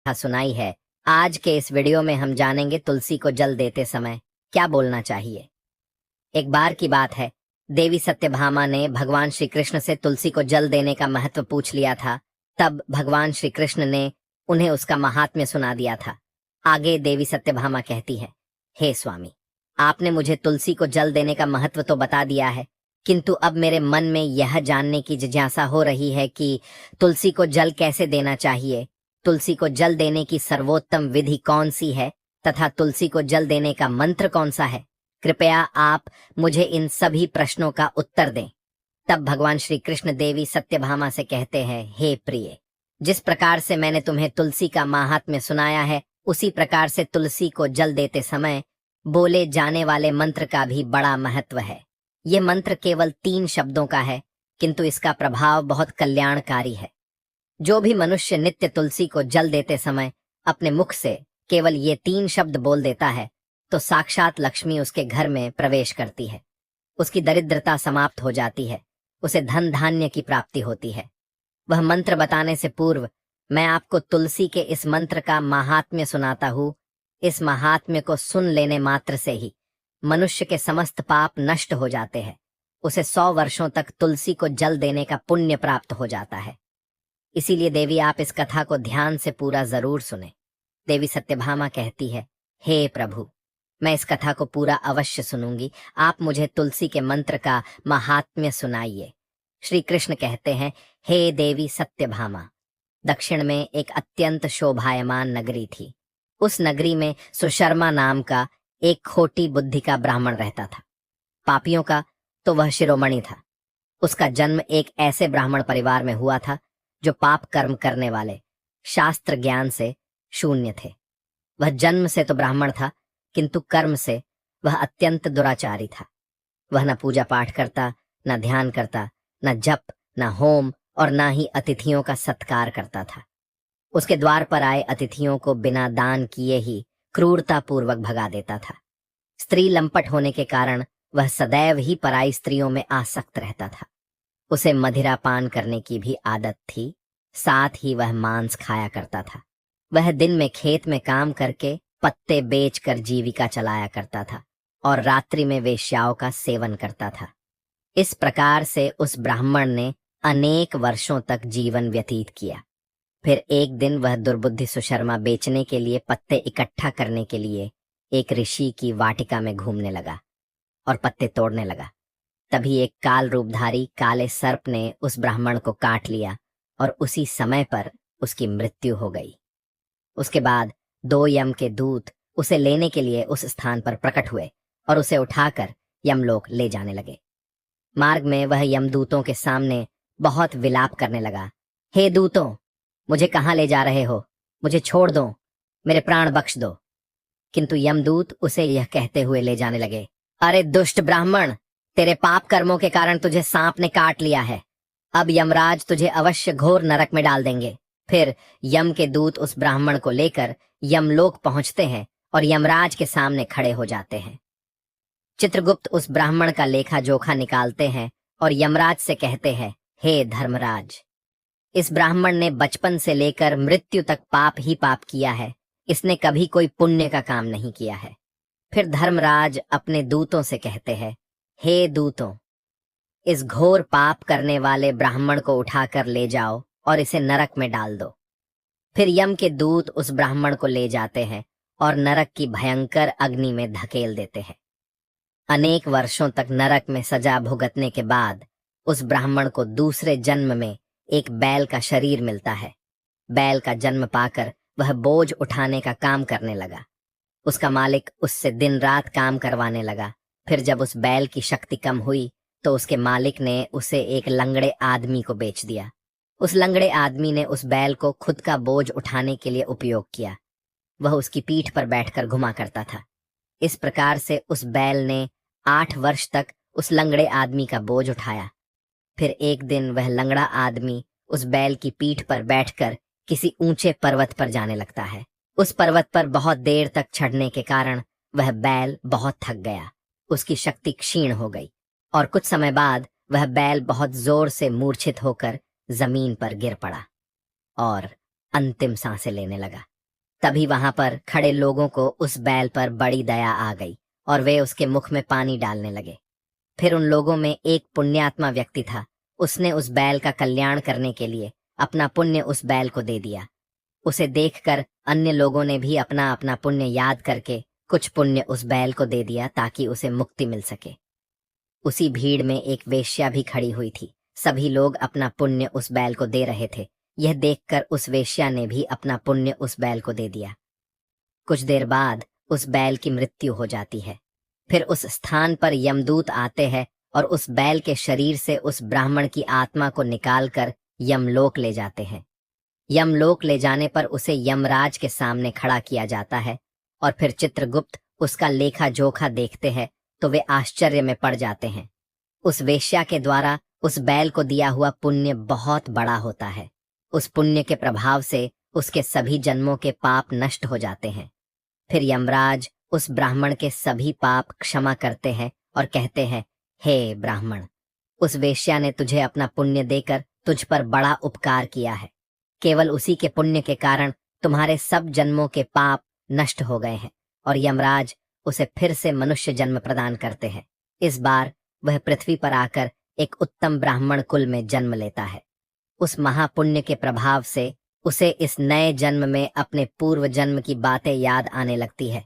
कथा सुनाई है। आज के इस वीडियो में हम जानेंगे तुलसी को जल देते समय क्या बोलना चाहिए। एक बार की बात है, देवी सत्यभामा ने भगवान श्री कृष्ण से तुलसी को जल देने का महत्व पूछ लिया था। तब भगवान श्री कृष्ण ने उन्हें उसका महात्म्य सुना दिया था। आगे देवी सत्यभामा कहती है, हे स्वामी, आपने मुझे तुलसी को जल देने का महत्व तो बता दिया है, किंतु अब मेरे मन में यह जानने की जिज्ञासा हो रही है कि तुलसी को जल कैसे देना चाहिए, तुलसी को जल देने की सर्वोत्तम विधि कौन सी है तथा तुलसी को जल देने का मंत्र कौन सा है। कृपया आप मुझे इन सभी प्रश्नों का उत्तर दें। तब भगवान श्री कृष्ण देवी सत्यभामा से कहते हैं, हे प्रिय, जिस प्रकार से मैंने तुम्हें तुलसी का महात्म्य सुनाया है, उसी प्रकार से तुलसी को जल देते समय बोले जाने वाले मंत्र का भी बड़ा महत्व है। ये मंत्र केवल 3 शब्दों का है, किंतु इसका प्रभाव बहुत कल्याणकारी है। जो भी मनुष्य नित्य तुलसी को जल देते समय अपने मुख से केवल ये 3 शब्द बोल देता है, तो साक्षात लक्ष्मी उसके घर में प्रवेश करती है, उसकी दरिद्रता समाप्त हो जाती है, उसे धन धान्य की प्राप्ति होती है। वह मंत्र बताने से पूर्व मैं आपको तुलसी के इस मंत्र का महात्म्य सुनाता हूँ। इस महात्म्य को सुन लेने मात्र से ही मनुष्य के समस्त पाप नष्ट हो जाते हैं। उसे 100 वर्षों तक तुलसी को जल देने का पुण्य प्राप्त हो जाता है। इसीलिए देवी, आप इस कथा को ध्यान से पूरा जरूर सुने। देवी सत्यभामा कहती है, हे प्रभु, मैं इस कथा को पूरा अवश्य सुनूंगी, आप मुझे तुलसी के मंत्र का महात्म्य सुनाइए। श्री कृष्ण कहते हैं, हे देवी सत्यभामा, दक्षिण में एक अत्यंत शोभायमान नगरी थी। उस नगरी में सुशर्मा नाम का एक खोटी बुद्धि का ब्राह्मण रहता था। पापियों का तो वह शिरोमणि था। उसका जन्म एक ऐसे ब्राह्मण परिवार में हुआ था जो पाप कर्म करने वाले, शास्त्र ज्ञान से शून्य थे। वह जन्म से तो ब्राह्मण था, किंतु कर्म से वह अत्यंत दुराचारी था। वह न पूजा पाठ करता, न ध्यान करता, न जप, न होम और न ही अतिथियों का सत्कार करता था। उसके द्वार पर आए अतिथियों को बिना दान किए ही क्रूरता पूर्वक भगा देता था। स्त्री लंपट होने के कारण वह सदैव ही पराई स्त्रियों में आसक्त रहता था। उसे मदिरा पान करने की भी आदत थी, साथ ही वह मांस खाया करता था। वह दिन में खेत में काम करके पत्ते बेचकर जीविका चलाया करता था और रात्रि में वेश्याओं का सेवन करता था। इस प्रकार से उस ब्राह्मण ने अनेक वर्षों तक जीवन व्यतीत किया। फिर एक दिन वह दुर्बुद्धि सुशर्मा बेचने के लिए पत्ते इकट्ठा करने के लिए एक ऋषि की वाटिका में घूमने लगा और पत्ते तोड़ने लगा। तभी एक काल रूपधारी काले सर्प ने उस ब्राह्मण को काट लिया और उसी समय पर उसकी मृत्यु हो गई। उसके बाद 2 यम के दूत उसे लेने के लिए उस स्थान पर प्रकट हुए और उसे उठाकर यमलोक ले जाने लगे। मार्ग में वह यमदूतों के सामने बहुत विलाप करने लगा, हे दूतों, मुझे कहाँ ले जा रहे हो? मुझे छोड़ दो, मेरे प्राण बख्श दो। किंतु यमदूत उसे यह कहते हुए ले जाने लगे, अरे दुष्ट ब्राह्मण, तेरे पाप कर्मों के कारण तुझे सांप ने काट लिया है। अब यमराज तुझे अवश्य घोर नरक में डाल देंगे। फिर यम के दूत उस ब्राह्मण को लेकर यमलोक पहुंचते हैं और यमराज के सामने खड़े हो जाते हैं। चित्रगुप्त उस ब्राह्मण का लेखा जोखा निकालते हैं और यमराज से कहते हैं, हे धर्मराज, इस ब्राह्मण ने बचपन से लेकर मृत्यु तक पाप ही पाप किया है, इसने कभी कोई पुण्य का काम नहीं किया है। फिर धर्मराज अपने दूतों से कहते हैं, हे दूतों, इस घोर पाप करने वाले ब्राह्मण को उठाकर ले जाओ और इसे नरक में डाल दो। फिर यम के दूत उस ब्राह्मण को ले जाते हैं और नरक की भयंकर अग्नि में धकेल देते हैं। अनेक वर्षों तक नरक में सजा भुगतने के बाद उस ब्राह्मण को दूसरे जन्म में एक बैल का शरीर मिलता है। बैल का जन्म पाकर वह बोझ उठाने का काम करने लगा। उसका मालिक उससे दिन रात काम करवाने लगा। फिर जब उस बैल की शक्ति कम हुई तो उसके मालिक ने उसे एक लंगड़े आदमी को बेच दिया। उस लंगड़े आदमी ने उस बैल को खुद का बोझ उठाने के लिए उपयोग किया। वह उसकी पीठ पर बैठकर घुमा करता था। इस प्रकार से उस बैल ने 8 वर्ष तक उस लंगड़े आदमी का बोझ उठाया। फिर एक दिन वह लंगड़ा आदमी उस बैल की पीठ पर बैठकर किसी ऊंचे पर्वत पर जाने लगता है। उस पर्वत पर बहुत देर तक चढ़ने के कारण वह बैल बहुत थक गया, उसकी शक्ति क्षीण हो गई और कुछ समय बाद वह बैल बहुत जोर से मूर्छित होकर जमीन पर गिर पड़ा और अंतिम सांसें लेने लगा। तभी वहां पर खड़े लोगों को उस बैल पर बड़ी दया आ गई और वे उसके मुख में पानी डालने लगे। फिर उन लोगों में एक पुण्यात्मा व्यक्ति था। उसने उस बैल का कल्याण करने के लिए अपना पुण्य उस बैल को दे दिया। उसे देखकर अन्य लोगों ने भी अपना अपना पुण्य याद करके कुछ पुण्य उस बैल को दे दिया ताकि उसे मुक्ति मिल सके। उसी भीड़ में एक वेश्या भी खड़ी हुई थी। सभी लोग अपना पुण्य उस बैल को दे रहे थे। यह देखकर उस वेश्या ने भी अपना पुण्य उस बैल को दे दिया। कुछ देर बाद उस बैल की मृत्यु हो जाती है। फिर उस स्थान पर यमदूत आते हैं और उस बैल के शरीर से उस ब्राह्मण की आत्मा को निकालकर यमलोक ले जाते हैं। यमलोक ले जाने पर उसे यमराज के सामने खड़ा किया जाता है और फिर चित्रगुप्त उसका लेखा जोखा देखते हैं तो वे आश्चर्य में पड़ जाते हैं। उस वेश्या के द्वारा उस बैल को दिया हुआ पुण्य बहुत बड़ा होता है। उस पुण्य के प्रभाव से उसके सभी जन्मों के पाप नष्ट हो जाते हैं। फिर यमराज उस ब्राह्मण के सभी पाप क्षमा करते हैं और कहते हैं, हे ब्राह्मण, उस वेश्या ने तुझे अपना पुण्य देकर तुझ पर बड़ा उपकार किया है। केवल उसी के पुण्य के कारण तुम्हारे सब जन्मों के पाप नष्ट हो गए हैं और यमराज उसे फिर से मनुष्य जन्म प्रदान करते हैं। इस बार वह पृथ्वी पर आकर एक उत्तम ब्राह्मण कुल में जन्म लेता है। उस महापुण्य के प्रभाव से उसे इस नए जन्म में अपने पूर्व जन्म की बातें याद आने लगती है।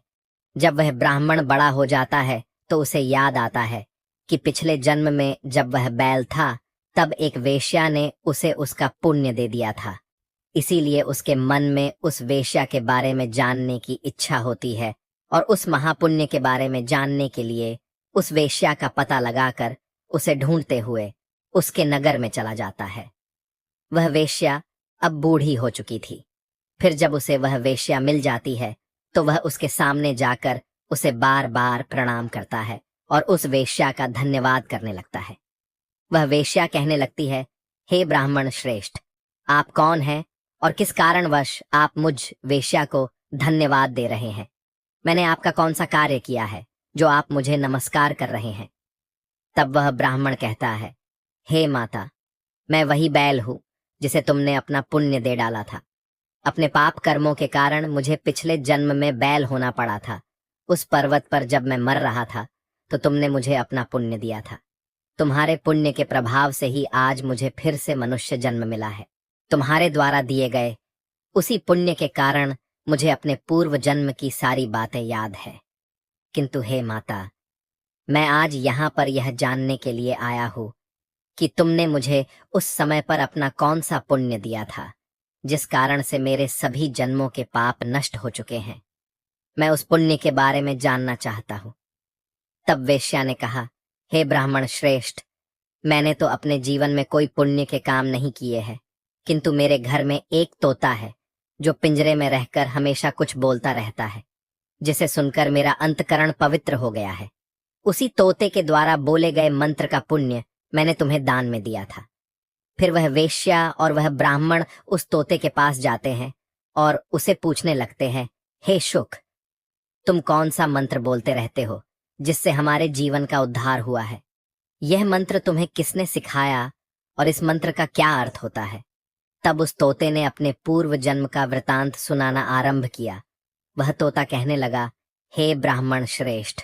जब वह ब्राह्मण बड़ा हो जाता है तो उसे याद आता है कि पिछले जन्म में जब वह बैल था तब एक वेश्या ने उसे उसका पुण्य दे दिया था। इसीलिए उसके मन में उस वेश्या के बारे में जानने की इच्छा होती है और उस महापुण्य के बारे में जानने के लिए उस वेश्या का पता लगाकर उसे ढूंढते हुए उसके नगर में चला जाता है। वह वेश्या अब बूढ़ी हो चुकी थी। फिर जब उसे वह वेश्या मिल जाती है तो वह उसके सामने जाकर उसे बार बार प्रणाम करता है और उस वेश्या का धन्यवाद करने लगता है। वह वेश्या कहने लगती है, हे ब्राह्मण श्रेष्ठ, आप कौन हैं और किस कारणवश आप मुझ वेश्या को धन्यवाद दे रहे हैं? मैंने आपका कौन सा कार्य किया है जो आप मुझे नमस्कार कर रहे हैं? तब वह ब्राह्मण कहता है, हे माता, मैं वही बैल हूं जिसे तुमने अपना पुण्य दे डाला था। अपने पाप कर्मों के कारण मुझे पिछले जन्म में बैल होना पड़ा था। उस पर्वत पर जब मैं मर रहा था तो तुमने मुझे अपना पुण्य दिया था। तुम्हारे पुण्य के प्रभाव से ही आज मुझे फिर से मनुष्य जन्म मिला है। तुम्हारे द्वारा दिए गए उसी पुण्य के कारण मुझे अपने पूर्व जन्म की सारी बातें याद है। किंतु हे माता, मैं आज यहाँ पर यह जानने के लिए आया हूँ कि तुमने मुझे उस समय पर अपना कौन सा पुण्य दिया था जिस कारण से मेरे सभी जन्मों के पाप नष्ट हो चुके हैं। मैं उस पुण्य के बारे में जानना चाहता हूँ। तब वेश्या ने कहा, हे ब्राह्मण श्रेष्ठ, मैंने तो अपने जीवन में कोई पुण्य के काम नहीं किए हैं, किंतु मेरे घर में एक तोता है जो पिंजरे में रहकर हमेशा कुछ बोलता रहता है, जिसे सुनकर मेरा अंतकरण पवित्र हो गया है। उसी तोते के द्वारा बोले गए मंत्र का पुण्य मैंने तुम्हें दान में दिया था। फिर वह वेश्या और वह ब्राह्मण उस तोते के पास जाते हैं और उसे पूछने लगते हैं, हे शुक, तुम कौन सा मंत्र बोलते रहते हो जिससे हमारे जीवन का उद्धार हुआ है? यह मंत्र तुम्हें किसने सिखाया और इस मंत्र का क्या अर्थ होता है? तब उस तोते ने अपने पूर्व जन्म का वृतांत सुनाना आरंभ किया। वह तोता कहने लगा, हे ब्राह्मण श्रेष्ठ,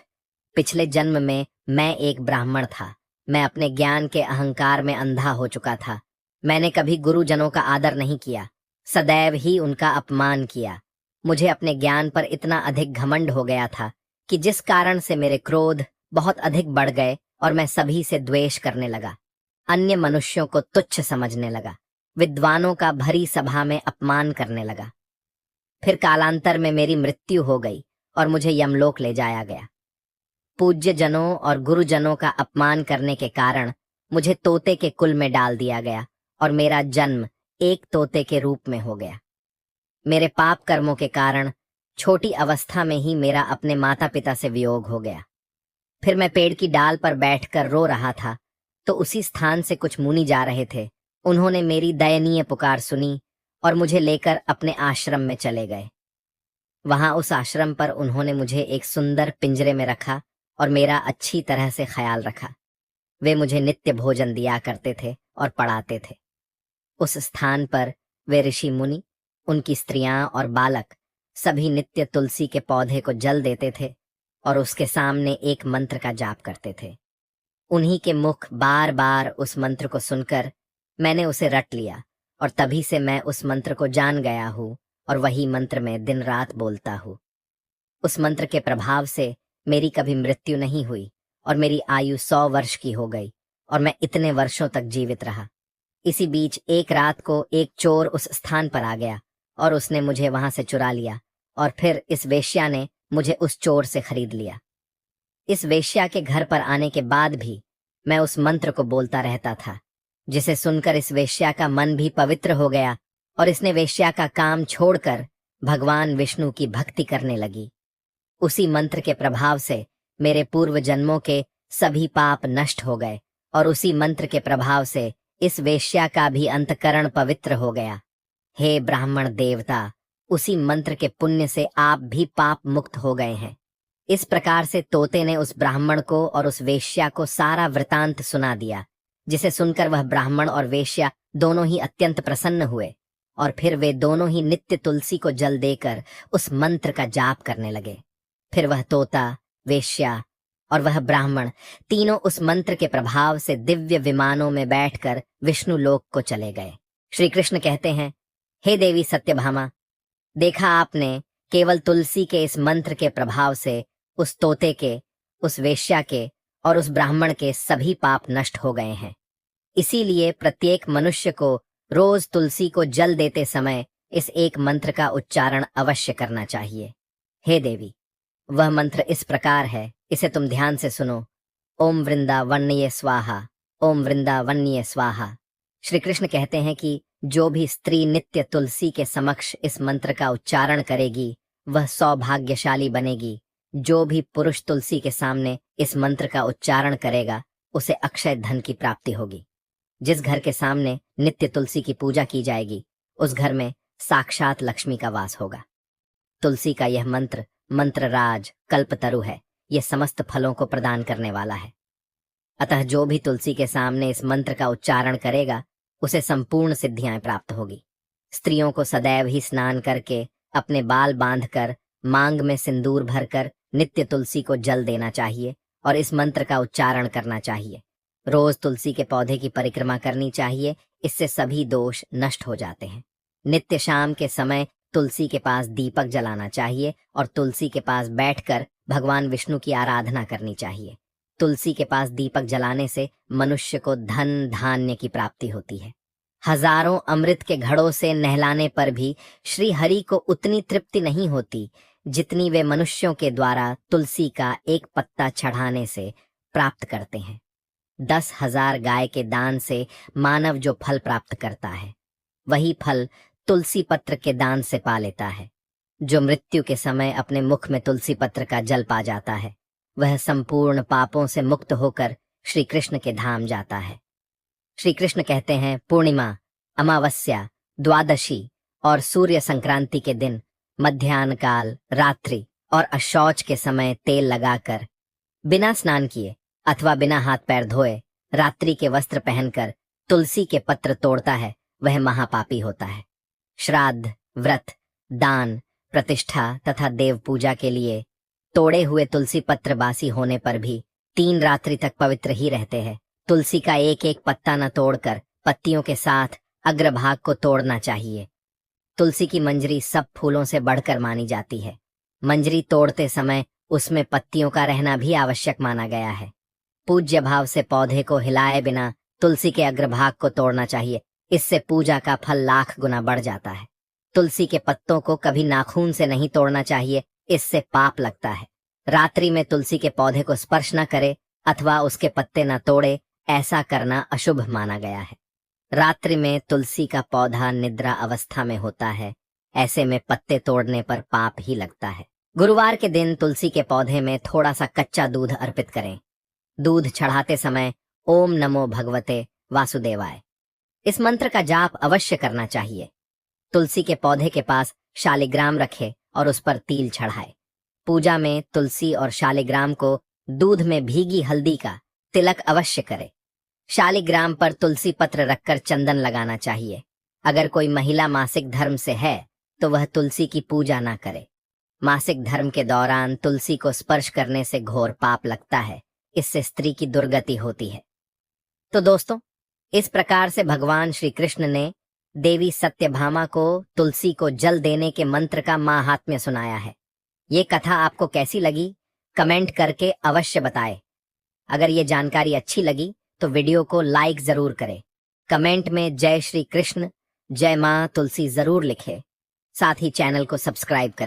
पिछले जन्म में मैं एक ब्राह्मण था। मैं अपने ज्ञान के अहंकार में अंधा हो चुका था। मैंने कभी गुरुजनों का आदर नहीं किया, सदैव ही उनका अपमान किया। मुझे अपने ज्ञान पर इतना अधिक घमंड हो गया था कि जिस कारण से मेरे क्रोध बहुत अधिक बढ़ गए और मैं सभी से द्वेष करने लगा। अन्य मनुष्यों को तुच्छ समझने लगा, विद्वानों का भरी सभा में अपमान करने लगा। फिर कालांतर में मेरी मृत्यु हो गई और मुझे यमलोक ले जाया गया। पूज्य जनों और गुरुजनों का अपमान करने के कारण मुझे तोते के कुल में डाल दिया गया और मेरा जन्म एक तोते के रूप में हो गया। मेरे पाप कर्मों के कारण छोटी अवस्था में ही मेरा अपने माता पिता से वियोग हो गया। फिर मैं पेड़ की डाल पर बैठकर रो रहा था तो उसी स्थान से कुछ मुनि जा रहे थे। उन्होंने मेरी दयनीय पुकार सुनी और मुझे लेकर अपने आश्रम में चले गए। वहां उस आश्रम पर उन्होंने मुझे एक सुंदर पिंजरे में रखा और मेरा अच्छी तरह से ख्याल रखा। वे मुझे नित्य भोजन दिया करते थे और पढ़ाते थे। उस स्थान पर वे ऋषि मुनि, उनकी स्त्रियां और बालक सभी नित्य तुलसी के पौधे को जल देते थे और उसके सामने एक मंत्र का जाप करते थे। उन्हीं के मुख बार बार उस मंत्र को सुनकर मैंने उसे रट लिया और तभी से मैं उस मंत्र को जान गया हूँ और वही मंत्र में दिन रात बोलता हूँ। उस मंत्र के प्रभाव से मेरी कभी मृत्यु नहीं हुई और मेरी आयु 100 वर्ष की हो गई और मैं इतने वर्षों तक जीवित रहा। इसी बीच एक रात को एक चोर उस स्थान पर आ गया और उसने मुझे वहां से चुरा लिया और फिर इस वेश्या ने मुझे उस चोर से खरीद लिया। इस वेश्या के घर पर आने के बाद भी मैं उस मंत्र को बोलता रहता था, जिसे सुनकर इस वेश्या का मन भी पवित्र हो गया और इसने वेश्या का काम छोड़कर भगवान विष्णु की भक्ति करने लगी। उसी मंत्र के प्रभाव से मेरे पूर्व जन्मों के सभी पाप नष्ट हो गए और उसी मंत्र के प्रभाव से इस वेश्या का भी अंतकरण पवित्र हो गया। हे ब्राह्मण देवता, उसी मंत्र के पुण्य से आप भी पाप मुक्त हो गए हैं। इस प्रकार से तोते ने उस ब्राह्मण को और उस वेश्या को सारा वृतांत सुना दिया, जिसे सुनकर वह ब्राह्मण और वेश्या दोनों ही अत्यंत प्रसन्न हुए और फिर वे दोनों ही नित्य तुलसी को जल देकर उस मंत्र का जाप करने लगे। फिर वह तोता, वेश्या और वह ब्राह्मण तीनों उस मंत्र के प्रभाव से दिव्य विमानों में बैठकर विष्णु लोक को चले गए। श्री कृष्ण कहते हैं, हे देवी सत्यभामा, देखा आपने, केवल तुलसी के इस मंत्र के प्रभाव से उस तोते के, उस वेश्या के और उस ब्राह्मण के सभी पाप नष्ट हो गए हैं। इसीलिए प्रत्येक मनुष्य को रोज तुलसी को जल देते समय इस एक मंत्र का उच्चारण अवश्य करना चाहिए। हे देवी, वह मंत्र इस प्रकार है, इसे तुम ध्यान से सुनो। ओम वृंदावन्ये स्वाहा, ओम वृंदावन्ये स्वाहा। श्री कृष्ण कहते हैं कि जो भी स्त्री नित्य तुलसी के समक्ष इस मंत्र का उच्चारण करेगी वह सौभाग्यशाली बनेगी। जो भी पुरुष तुलसी के सामने इस मंत्र का उच्चारण करेगा उसे अक्षय धन की प्राप्ति होगी। जिस घर के सामने नित्य तुलसी की पूजा की जाएगी उस घर में साक्षात लक्ष्मी का वास होगा। तुलसी का यह मंत्र मंत्रराज कल्पतरु है, यह समस्त फलों को प्रदान करने वाला है। अतः जो भी तुलसी के सामने इस मंत्र का उच्चारण करेगा उसे संपूर्ण सिद्धियां प्राप्त होगी। स्त्रियों को सदैव ही स्नान करके अपने बाल बांधकर मांग में सिंदूर भरकर नित्य तुलसी को जल देना चाहिए और इस मंत्र का उच्चारण करना चाहिए। रोज तुलसी के पौधे की परिक्रमा करनी चाहिए, इससे सभी दोष नष्ट हो जाते हैं। नित्य शाम के समय तुलसी के पास दीपक जलाना चाहिए और तुलसी के पास बैठकर भगवान विष्णु की आराधना करनी चाहिए। तुलसी के पास दीपक जलाने से मनुष्य को धन धान्य की प्राप्ति होती है। हजारों अमृत के घड़ों से नहलाने पर भी श्री हरि को उतनी तृप्ति नहीं होती जितनी वे मनुष्यों के द्वारा तुलसी का एक पत्ता चढ़ाने से प्राप्त करते हैं। 10,000 गाय के दान से मानव जो फल प्राप्त करता है वही फल तुलसी पत्र के दान से पा लेता है। जो मृत्यु के समय अपने मुख में तुलसी पत्र का जल पा जाता है वह संपूर्ण पापों से मुक्त होकर श्री कृष्ण के धाम जाता है। श्री कृष्ण कहते हैं, पूर्णिमा, अमावस्या, द्वादशी और सूर्य संक्रांति के दिन मध्याह्न काल, रात्रि और अशौच के समय तेल लगाकर बिना स्नान किए अथवा बिना हाथ पैर धोए रात्रि के वस्त्र पहनकर तुलसी के पत्र तोड़ता है वह महापापी होता है। श्राद्ध, व्रत, दान, प्रतिष्ठा तथा देव पूजा के लिए तोड़े हुए तुलसी पत्र बासी होने पर भी 3 रात्रि तक पवित्र ही रहते हैं। तुलसी का एक एक पत्ता न तोड़कर पत्तियों के साथ अग्रभाग को तोड़ना चाहिए। तुलसी की मंजरी सब फूलों से बढ़कर मानी जाती है। मंजरी तोड़ते समय उसमें पत्तियों का रहना भी आवश्यक माना गया है। पूज्य भाव से पौधे को हिलाए बिना तुलसी के अग्रभाग को तोड़ना चाहिए, इससे पूजा का फल लाख गुना बढ़ जाता है। तुलसी के पत्तों को कभी नाखून से नहीं तोड़ना चाहिए, इससे पाप लगता है। रात्रि में तुलसी के पौधे को स्पर्श न करे अथवा उसके पत्ते न तोड़े, ऐसा करना अशुभ माना गया है। रात्रि में तुलसी का पौधा निद्रा अवस्था में होता है, ऐसे में पत्ते तोड़ने पर पाप ही लगता है। गुरुवार के दिन तुलसी के पौधे में थोड़ा सा कच्चा दूध अर्पित करें। दूध चढ़ाते समय ओम नमो भगवते वासुदेवाय इस मंत्र का जाप अवश्य करना चाहिए। तुलसी के पौधे के पास शालिग्राम रखे और उस पर तिल चढ़ाए। पूजा में तुलसी और शालिग्राम को दूध में भीगी हल्दी का तिलक अवश्य करे। शालिग्राम पर तुलसी पत्र रखकर चंदन लगाना चाहिए। अगर कोई महिला मासिक धर्म से है तो वह तुलसी की पूजा ना करे। मासिक धर्म के दौरान तुलसी को स्पर्श करने से घोर पाप लगता है, इससे स्त्री की दुर्गति होती है। तो दोस्तों, इस प्रकार से भगवान श्री कृष्ण ने देवी सत्यभामा को तुलसी को जल देने के मंत्र का माहात्म्य सुनाया है। ये कथा आपको कैसी लगी, कमेंट करके अवश्य बताएं। अगर ये जानकारी अच्छी लगी तो वीडियो को लाइक जरूर करें। कमेंट में जय श्री कृष्ण, जय मां तुलसी जरूर लिखें। साथ ही चैनल को सब्सक्राइब करें।